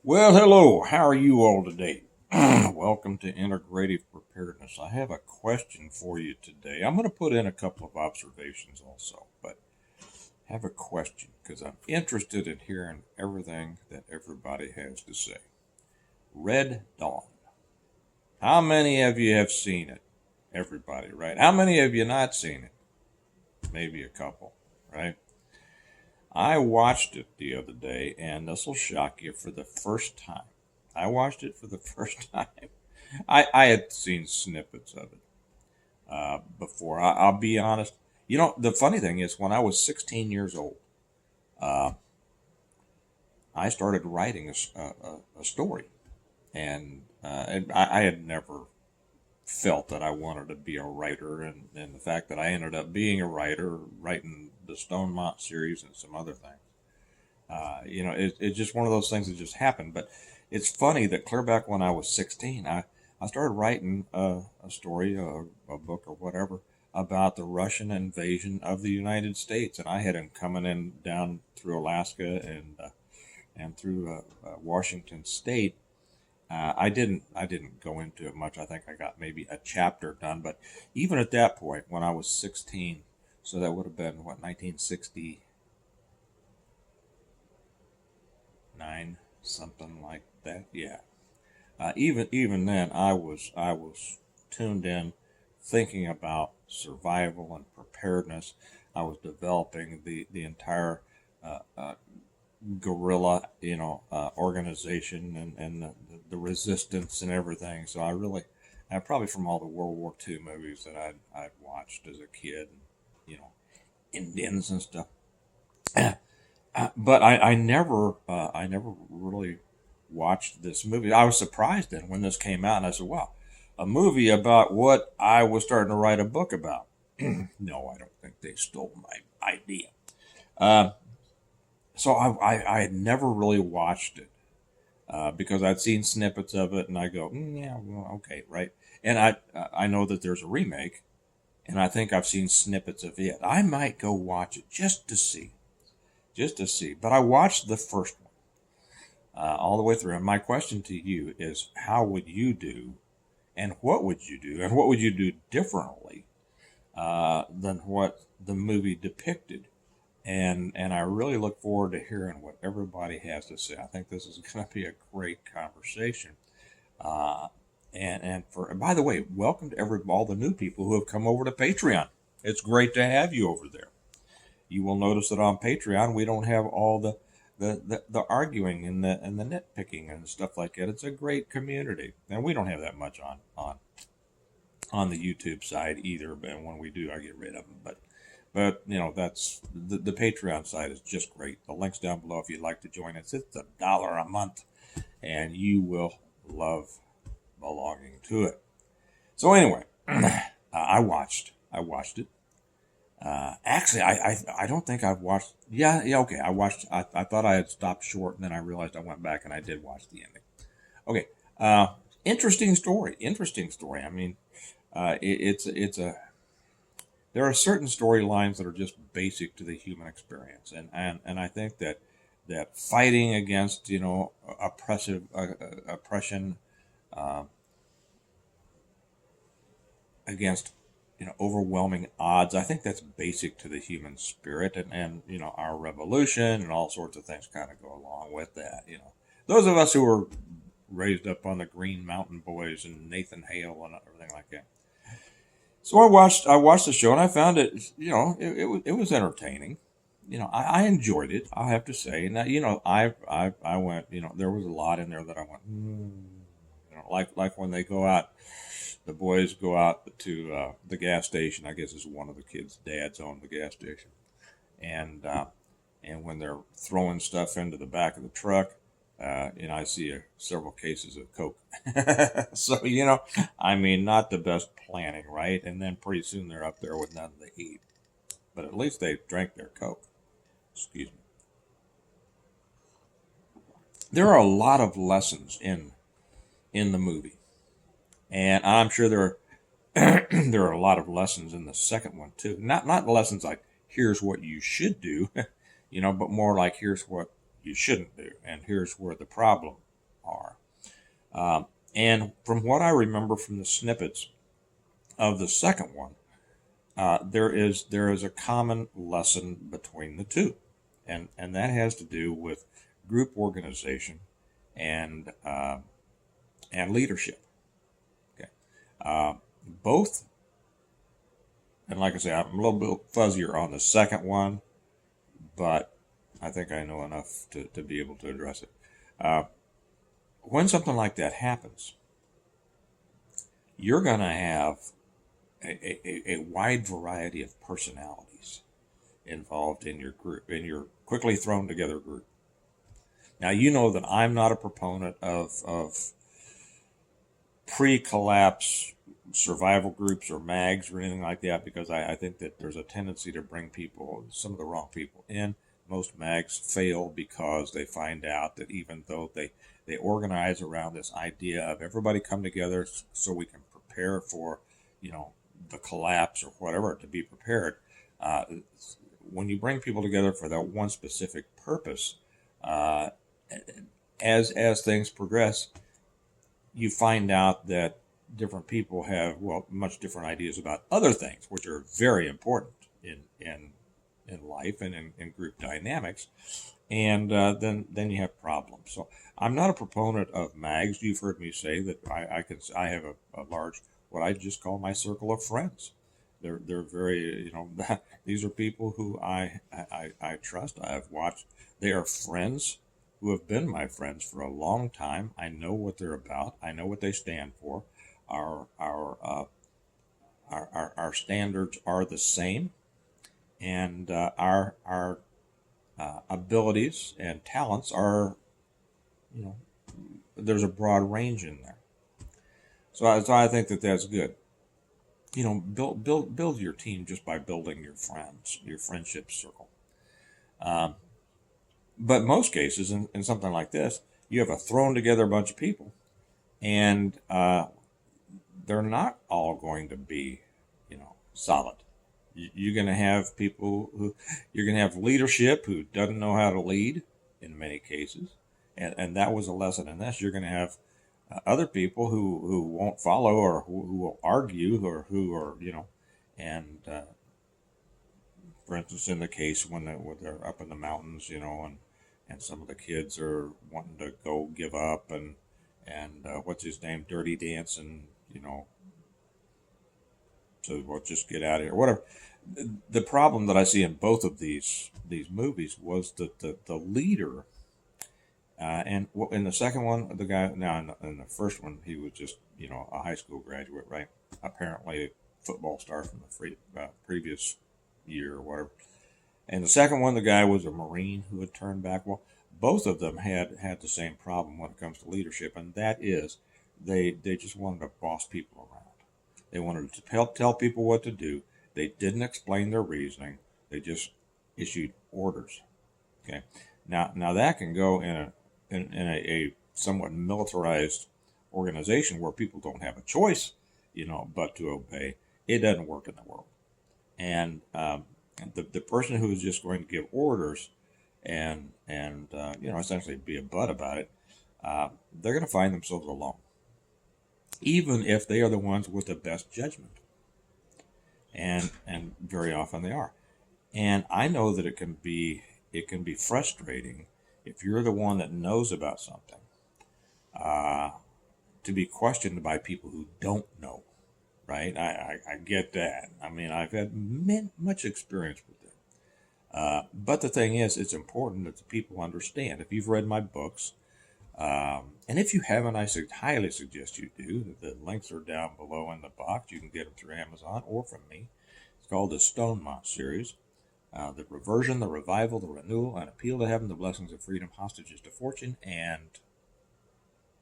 Well, hello. How are you all today? Welcome to Integrative Preparedness. I have a question for you today. I'm going to put in a couple of observations also, but I have a question because I'm interested in hearing everything that everybody has to say. Red Dawn. How many of you have seen it? Everybody, right? How many of you not seen it? Maybe a couple, right? I watched it the other day, and this will shock you for the first time. I watched it for the first time. I had seen snippets of it before. I'll be honest. The funny thing is, when I was 16 years old, uh, I started writing a story. And I had never felt that I wanted to be a writer. And the fact that I ended up being a writer, writing the Stonemont series and some other things. It's just one of those things that just happened. But it's funny that clear back when I was 16, I started writing a story, a book or whatever, about the Russian invasion of the United States. And I had him coming in down through Alaska and through Washington State. I didn't go into it much. I think I got maybe a chapter done. But even at that point, when I was 16, so that would have been what, 1969, something like that. Yeah. Even then, I was tuned in, thinking about survival and preparedness. I was developing the entire uh, uh, guerrilla, organization and the resistance and everything. So probably from all the World War II movies that I'd watched as a kid, Indians and stuff. But I never really watched this movie. I was surprised then when this came out, and I said, "Wow, a movie about what I was starting to write a book about." No, I don't think they stole my idea. Uh, so I had never really watched it because I'd seen snippets of it, and I go, "Yeah, well, okay, right." And I know that there's a remake, and I think I've seen snippets of it. I might go watch it just to see. But I watched the first one all the way through. And my question to you is, how would you do, and what would you do, and what would you do differently than what the movie depicted? And I really look forward to hearing what everybody has to say. I think this is going to be a great conversation. Uh, and by the way, welcome to all the new people who have come over to Patreon. It's great to have you over there. You will notice that on Patreon we don't have all the arguing and the nitpicking and stuff like that. It's a great community, and we don't have that much on the YouTube side either. And when we do, I get rid of them. But that's the Patreon side is just great. The link's down below if you'd like to join us. It's $1 a month, and you will love belonging to it. So anyway, I watched it. Actually, I don't think I've watched. Yeah, okay. I watched. I thought I had stopped short, and then I realized I went back and I did watch the ending. Okay. Interesting story. Interesting story. I mean, it's a. There are certain storylines that are just basic to the human experience, and I think that fighting against oppression, uh, against overwhelming odds. I think that's basic to the human spirit, and our revolution and all sorts of things kind of go along with that. Those of us who were raised up on the Green Mountain Boys and Nathan Hale and everything like that. So I watched the show, and I found it was entertaining. I enjoyed it. I have to say. And I went. There was a lot in there that I went. Like when they go out, the boys go out to the gas station. I guess it's one of the kids' dads owned the gas station, and when they're throwing stuff into the back of the truck, I see several cases of Coke. So I mean, not the best planning, right? And then pretty soon they're up there with nothing to eat, but at least they drank their Coke. Excuse me. There are a lot of lessons in the movie, and I'm sure there are a lot of lessons in the second one too. Not lessons like here's what you should do, but more like here's what you shouldn't do, and here's where the problem are. And from what I remember from the snippets of the second one, there is a common lesson between the two, and that has to do with group organization and and leadership. Okay, both, and like I say, I'm a little bit fuzzier on the second one, but I think I know enough to be able to address it. When something like that happens, you're going to have a wide variety of personalities involved in your group, in your quickly thrown together group. Now, you know that I'm not a proponent of pre-collapse survival groups or mags or anything like that, because I think that there's a tendency to bring people, some of the wrong people in. Most mags fail because they find out that even though they organize around this idea of everybody come together so we can prepare for, the collapse or whatever, to be prepared. When you bring people together for that one specific purpose, as things progress, you find out that different people have, much different ideas about other things, which are very important in life and in group dynamics, and then you have problems. So I'm not a proponent of mags. You've heard me say that I have a large, what I just call my circle of friends. They're very, these are people who I trust. I have watched. They are friends who have been my friends for a long time. I know what they're about. I know what they stand for. Our standards are the same, and our abilities and talents are, there's a broad range in there. So I think that that's good. Build your team just by building your friends, your friendship circle. But most cases, in something like this, you have a thrown together bunch of people, and they're not all going to be, solid. You're going to have people you're going to have leadership who doesn't know how to lead in many cases, and that was a lesson in this. You're going to have other people who won't follow, or who will argue, or who are, and for instance, in the case when they're up in the mountains, and some of the kids are wanting to go give up, and what's his name, Dirty Dancing, so we'll just get out of here, whatever. The problem that I see in both of these movies was that the leader, and in the second one, the guy, now in the first one, he was just, a high school graduate, right? Apparently a football star from the previous year or whatever. And the second one, the guy was a Marine who had turned back. Well, both of them had the same problem when it comes to leadership, and that is they just wanted to boss people around. They wanted to tell people what to do. They didn't explain their reasoning. They just issued orders. Okay, now that can go in a somewhat militarized organization where people don't have a choice, but to obey. It doesn't work in the world. And the person who is just going to give orders and essentially be a butt about it, they're going to find themselves alone, even if they are the ones with the best judgment. And very often they are. And I know that it can be frustrating if you're the one that knows about something, to be questioned by people who don't know, right? I get that. I mean, I've had much experience with it. But the thing is, it's important that the people understand. If you've read my books, and if you haven't, I highly suggest you do. The links are down below in the box. You can get them through Amazon or from me. It's called the Stonemont series. The Reversion, the Revival, the Renewal, an Appeal to Heaven, the Blessings of Freedom, Hostages to Fortune, and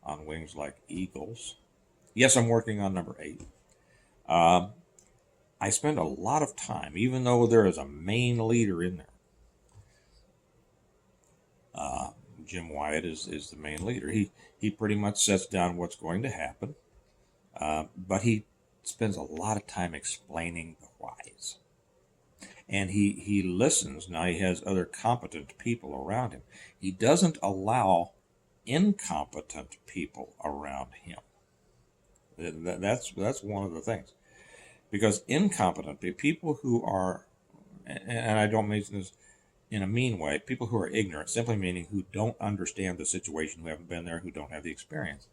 On Wings Like Eagles. Yes, I'm working on number 8. I spend a lot of time, even though there is a main leader in there. Jim Wyatt is the main leader. He pretty much sets down what's going to happen, but he spends a lot of time explaining the whys. And he listens. Now he has other competent people around him. He doesn't allow incompetent people around him. That's one of the things, because incompetent people who are, and I don't mean this in a mean way, people who are ignorant, simply meaning who don't understand the situation, who haven't been there, who don't have the experience.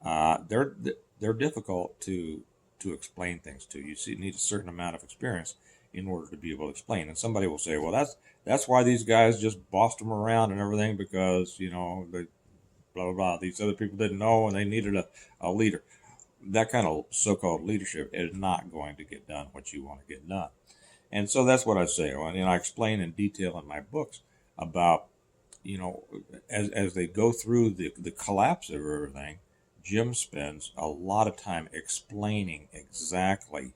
They're difficult to explain things to. You need a certain amount of experience in order to be able to explain. And somebody will say, well, that's why these guys just bossed them around and everything, because they blah blah blah. These other people didn't know and they needed a leader. That kind of so-called leadership is not going to get done what you want to get done. And so that's what I say. I explain in detail in my books about, as they go through the collapse of everything, Jim spends a lot of time explaining exactly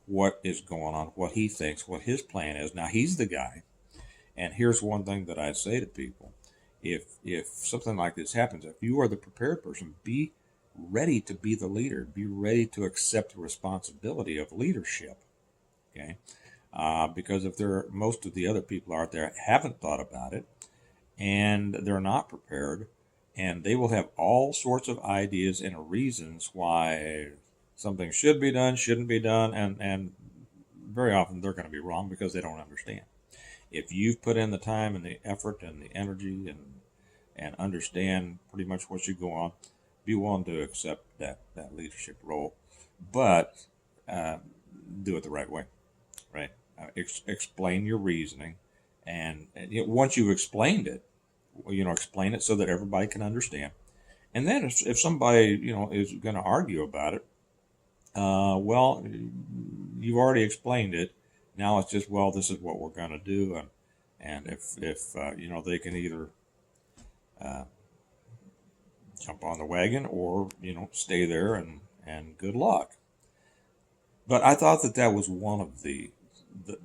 what is going on, what he thinks, what his plan is. Now, he's the guy. And here's one thing that I say to people. If something like this happens, if you are the prepared person, be ready to be the leader. Be ready to accept the responsibility of leadership. Okay? Because if most of the other people out there haven't thought about it, and they're not prepared, and they will have all sorts of ideas and reasons why something should be done, shouldn't be done, and very often they're going to be wrong because they don't understand. If you've put in the time and the effort and the energy and understand pretty much what you go on, be willing to accept that leadership role, but do it the right way, right? Explain your reasoning, and once you've explained it, explain it so that everybody can understand. And then if somebody is going to argue about it, well, you've already explained it. Now it's just, well, this is what we're going to do, and if they can either jump on the wagon or stay there and good luck. But I thought that was one of the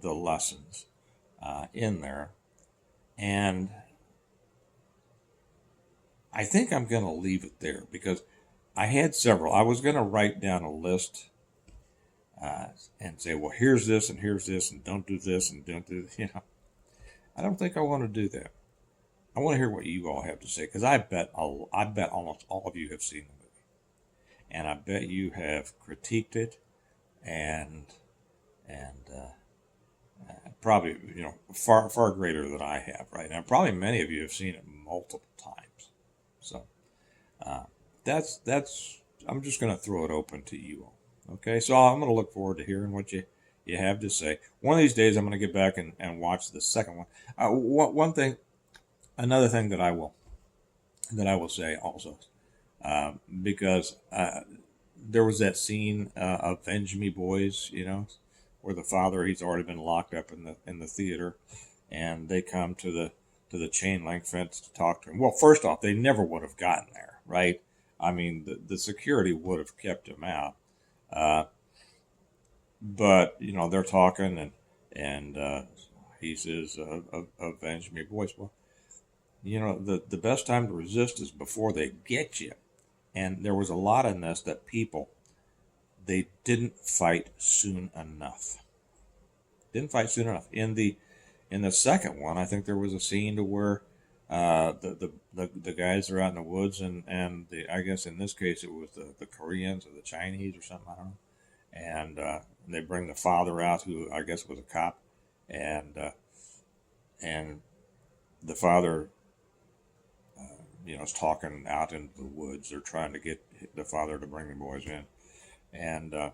lessons in there, and I think I'm going to leave it there because I had several. I was going to write down a list and say, well, here's this and don't do this and don't do this. I don't think I want to do that. I want to hear what you all have to say, because I bet almost all of you have seen the movie, and I bet you have critiqued it and probably far greater than I have, right? And probably many of you have seen it multiple times. So that's I'm just going to throw it open to you all. Okay, so I'm going to look forward to hearing what you have to say. One of these days, I'm going to get back and watch the second one. Another thing that I will say also, because there was that scene of Avenge Me Boys, where the father, he's already been locked up in the theater, and they come to the chain link fence to talk to him. Well, first off, they never would have gotten there, right? I mean, the security would have kept him out. But they're talking, and he says, "Avenge me, boys." Well, the best time to resist is before they get you. And there was a lot in this that people, they didn't fight soon enough. Didn't fight soon enough. In the second one, I think there was a scene to where the guys are out in the woods, and I guess in this case it was the Koreans or the Chinese or something, I don't know. And they bring the father out, who I guess was a cop, and the father, is talking out into the woods. They're trying to get the father to bring the boys in, and the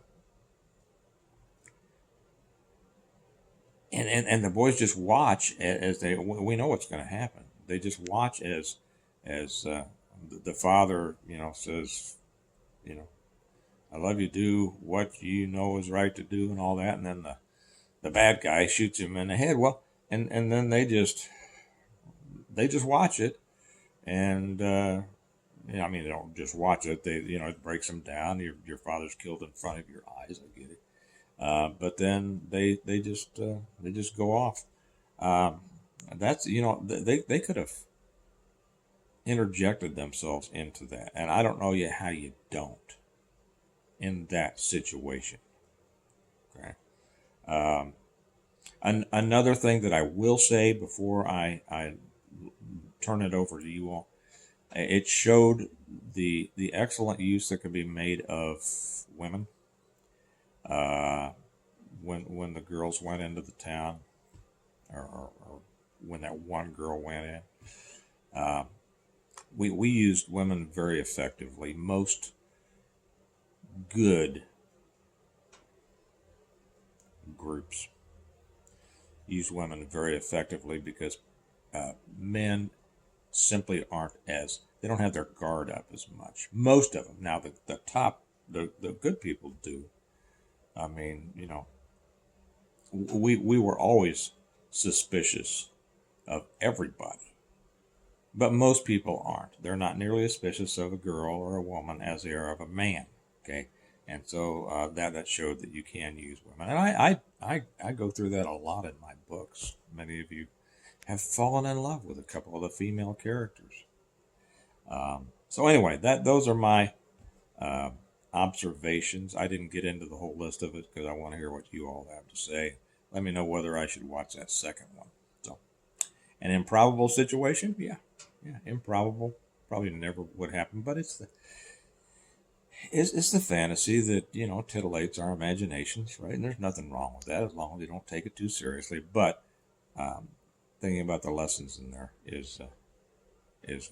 boys just watch as we know what's going to happen. They just watch as the father, says, I love you, do what you know is right to do, and all that. And then the bad guy shoots him in the head. Well, and then they just watch it, and they don't just watch it. They it breaks them down. Your father's killed in front of your eyes. I get it. But then they just go off. That's they could have interjected themselves into that, and I don't know yet how you don't in that situation. Okay. Another thing that I will say before I turn it over to you all, It showed the excellent use that could be made of women. Uh, when the girls went into the town, or when that one girl went in, uh, we used women very effectively. Most good groups use women very effectively because men simply aren't as, they don't have their guard up as much. Most of them. Now the good people do. I mean, we were always suspicious of everybody, but most people aren't. They're not nearly as suspicious of a girl or a woman as they are of a man. Okay, and so that showed that you can use women, and I go through that a lot in my books. Many of you have fallen in love with a couple of the female characters. So anyway, that those are my uh, observations. I didn't get into the whole list of it because I want to hear what you all have to say. Let me know whether I should watch that second one. So, an improbable situation, yeah, improbable. Probably never would happen, but it's the fantasy that titillates our imaginations, right? And there's nothing wrong with that as long as you don't take it too seriously. But um, thinking about the lessons in there is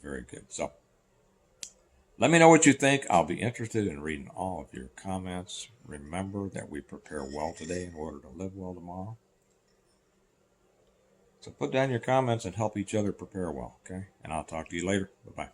very good. So let me know what you think. I'll be interested in reading all of your comments. Remember that we prepare well today in order to live well tomorrow. So put down your comments and help each other prepare well, okay? And I'll talk to you later. Bye bye.